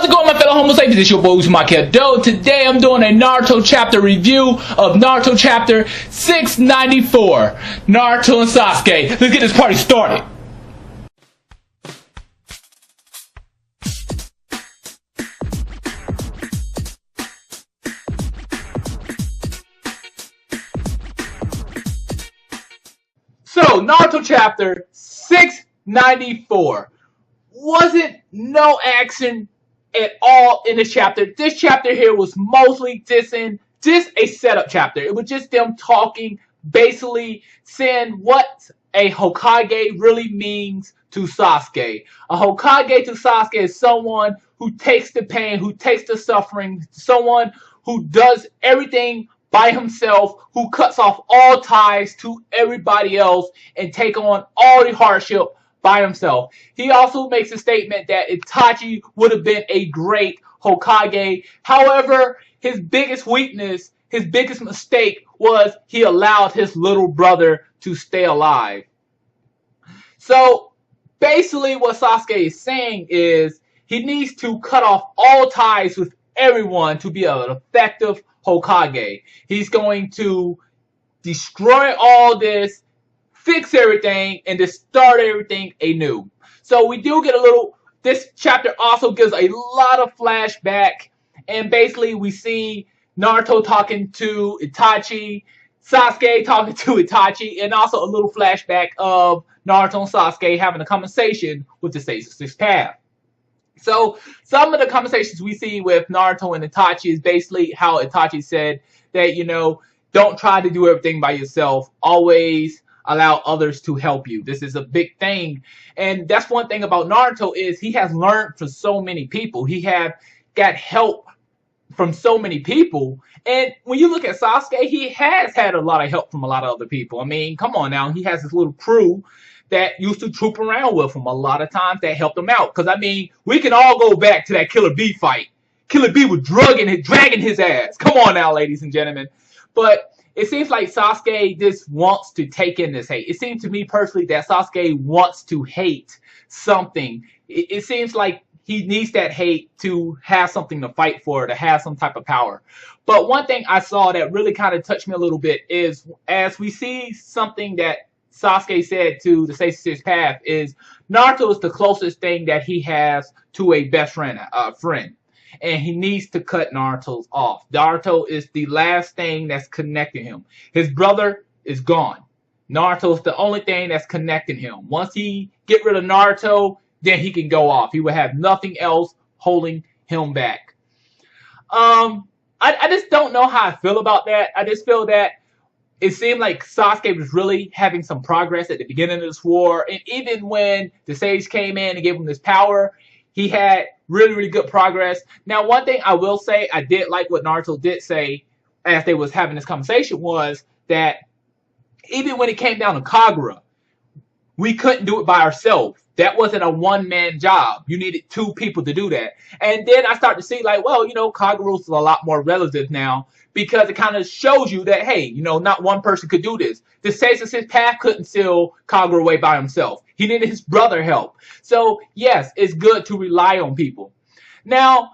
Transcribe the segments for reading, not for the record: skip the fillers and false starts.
How's it going, my fellow Homo sapiens? It's your boy Uzumaki Hadou. Today I'm doing a Naruto chapter review of Naruto chapter 694. Naruto and Sasuke. Let's get this party started. So, Naruto chapter 694. Wasn't no action at all in this chapter. This chapter here was mostly just a setup chapter. It was just them talking, basically saying what a Hokage really means to Sasuke. A Hokage to Sasuke is someone who takes the pain, who takes the suffering, someone who does everything by himself, who cuts off all ties to everybody else and take on all the hardship by himself. He also makes a statement that Itachi would have been a great Hokage. However, his biggest weakness, his biggest mistake was he allowed his little brother to stay alive. So basically what Sasuke is saying is he needs to cut off all ties with everyone to be an effective Hokage. He's going to destroy all this, fix everything, and just start everything anew. So we do get a little, this chapter also gives a lot of flashback, and basically we see Naruto talking to Itachi, Sasuke talking to Itachi, and also a little flashback of Naruto and Sasuke having a conversation with the Sixth Path. So some of the conversations we see with Naruto and Itachi is basically how Itachi said that, you know, don't try to do everything by yourself. Always allow others to help you. This is a big thing. And that's one thing about Naruto is he has learned from so many people. He have got help from so many people. And when you look at Sasuke, he has had a lot of help from a lot of other people. I mean, come on now. He has this little crew that used to troop around with him a lot of times that helped him out. Because, I mean, we can all go back to that Killer Bee fight. Killer Bee was dragging his ass. Come on now, ladies and gentlemen. But it seems like Sasuke just wants to take in this hate. It seems to me personally that Sasuke wants to hate something. It seems like he needs that hate to have something to fight for, to have some type of power. But one thing I saw that really kind of touched me a little bit is as we see something that Sasuke said to the Sixth Path is Naruto is the closest thing that he has to a best friend, and he needs to cut Naruto off. Naruto is the last thing that's connecting him. His brother is gone. Naruto is the only thing that's connecting him. Once he get rid of Naruto, then he can go off. He will have nothing else holding him back. I just don't know how I feel about that. I just feel that it seemed like Sasuke was really having some progress at the beginning of this war. And even when the Sage came in and gave him this power, he had really, really good progress. Now, one thing I will say, I did like what Naruto did say as they was having this conversation was that even when it came down to Kagura, we couldn't do it by ourselves. That wasn't a one-man job. You needed two people to do that. And then I start to see like, well, you know, Kagura's a lot more relative now because it kind of shows you that, hey, you know, not one person could do this. The Sixth Path couldn't seal Kagura away by himself. He needed his brother help. So, yes, it's good to rely on people. Now,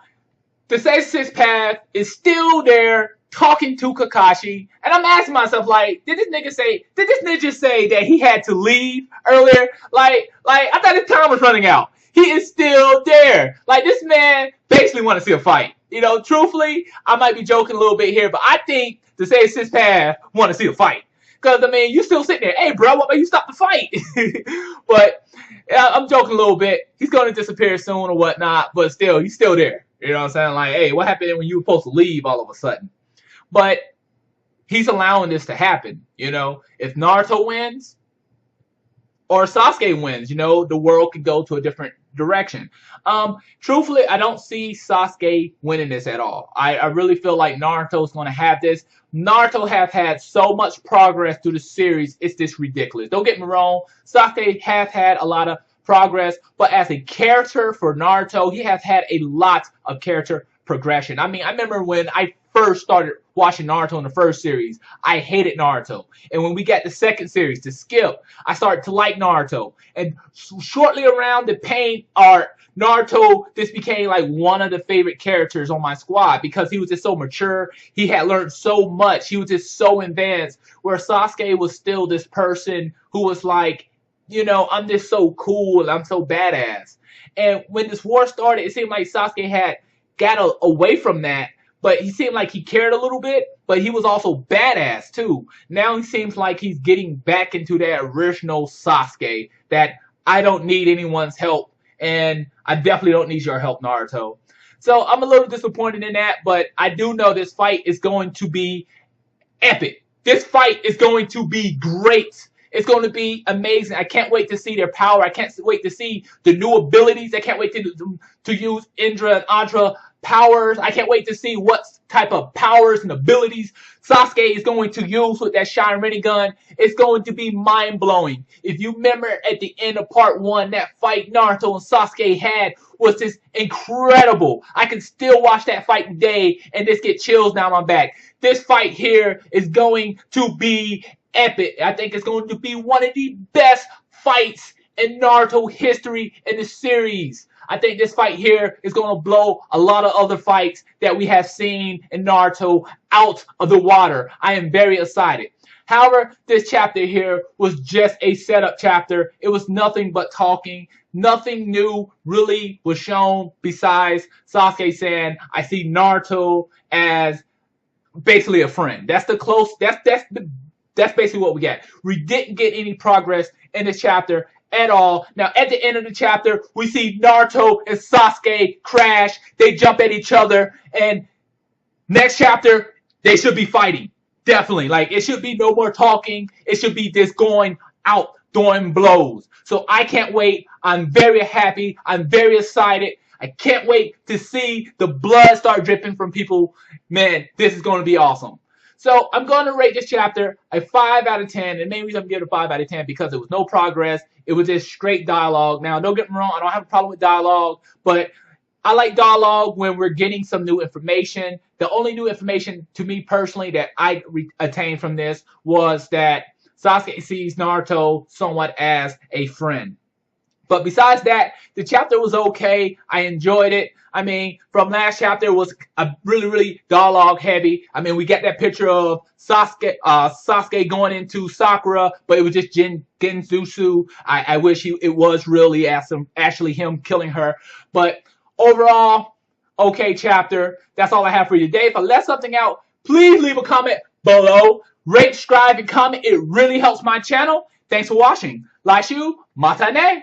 the Sixth Path is still there talking to Kakashi, and I'm asking myself, like, did this ninja say that he had to leave earlier? Like, I thought his time was running out. He is still there. Like, this man basically want to see a fight. You know, truthfully, I might be joking a little bit here, but I think the Sixth Path want to see a fight. Because, I mean, you still sitting there, hey, bro, what made you stop the fight? But I'm joking a little bit. He's going to disappear soon or whatnot, but still, he's still there. You know what I'm saying? Like, hey, what happened when you were supposed to leave all of a sudden? But he's allowing this to happen, you know. If Naruto wins or Sasuke wins, you know, the world could go to a different direction. Truthfully, I don't see Sasuke winning this at all. I really feel like Naruto's going to have this. Naruto have had so much progress through the series, it's just ridiculous. Don't get me wrong, Sasuke have had a lot of progress, but as a character for Naruto, he has had a lot of character progression. I mean, I remember when I first started watching Naruto in the first series, I hated Naruto. And when we got the second series to skip, I started to like Naruto. And shortly around the Pain arc, Naruto just became like one of the favorite characters on my squad because he was just so mature. He had learned so much. He was just so advanced. Where Sasuke was still this person who was like, you know, I'm just so cool and I'm so badass. And when this war started, it seemed like Sasuke had got away from that, but he seemed like he cared a little bit, but he was also badass too. Now he seems like he's getting back into that original Sasuke that I don't need anyone's help, and I definitely don't need your help, Naruto. So I'm a little disappointed in that, but I do know this fight is going to be epic. This fight is going to be great. It's going to be amazing. I can't wait to see their power. I can't wait to see the new abilities. I can't wait to use Indra and Andra powers. I can't wait to see what type of powers and abilities Sasuke is going to use with that Sharingan gun. It's going to be mind-blowing. If you remember at the end of part 1, that fight Naruto and Sasuke had was just incredible. I can still watch that fight today and just get chills down my back. This fight here is going to be epic. I think it's going to be one of the best fights in Naruto history in the series. I think this fight here is going to blow a lot of other fights that we have seen in Naruto out of the water. I am very excited. However, this chapter here was just a setup chapter. It was nothing but talking. Nothing new really was shown besides Sasuke saying, I see Naruto as basically a friend. That's basically what we got. We didn't get any progress in this chapter at all. Now, at the end of the chapter, we see Naruto and Sasuke crash. They jump at each other. And next chapter, they should be fighting. Definitely. Like, it should be no more talking. It should be just going out, throwing blows. So I can't wait. I'm very happy. I'm very excited. I can't wait to see the blood start dripping from people. Man, this is going to be awesome. So I'm going to rate this chapter a 5 out of 10. And the main reason I'm giving it a 5 out of 10 because there was no progress. It was just straight dialogue. Now, don't get me wrong. I don't have a problem with dialogue. But I like dialogue when we're getting some new information. The only new information to me personally that I attained from this was that Sasuke sees Naruto somewhat as a friend. But besides that, the chapter was okay. I enjoyed it. I mean, from last chapter, it was a really dialogue heavy. I mean, we got that picture of Sasuke going into Sakura, but it was just Genjutsu. I wish it was really actually him killing her. But overall, okay chapter. That's all I have for you today. If I left something out, please leave a comment below. Rate, subscribe, and comment. It really helps my channel. Thanks for watching. Laishu, matane.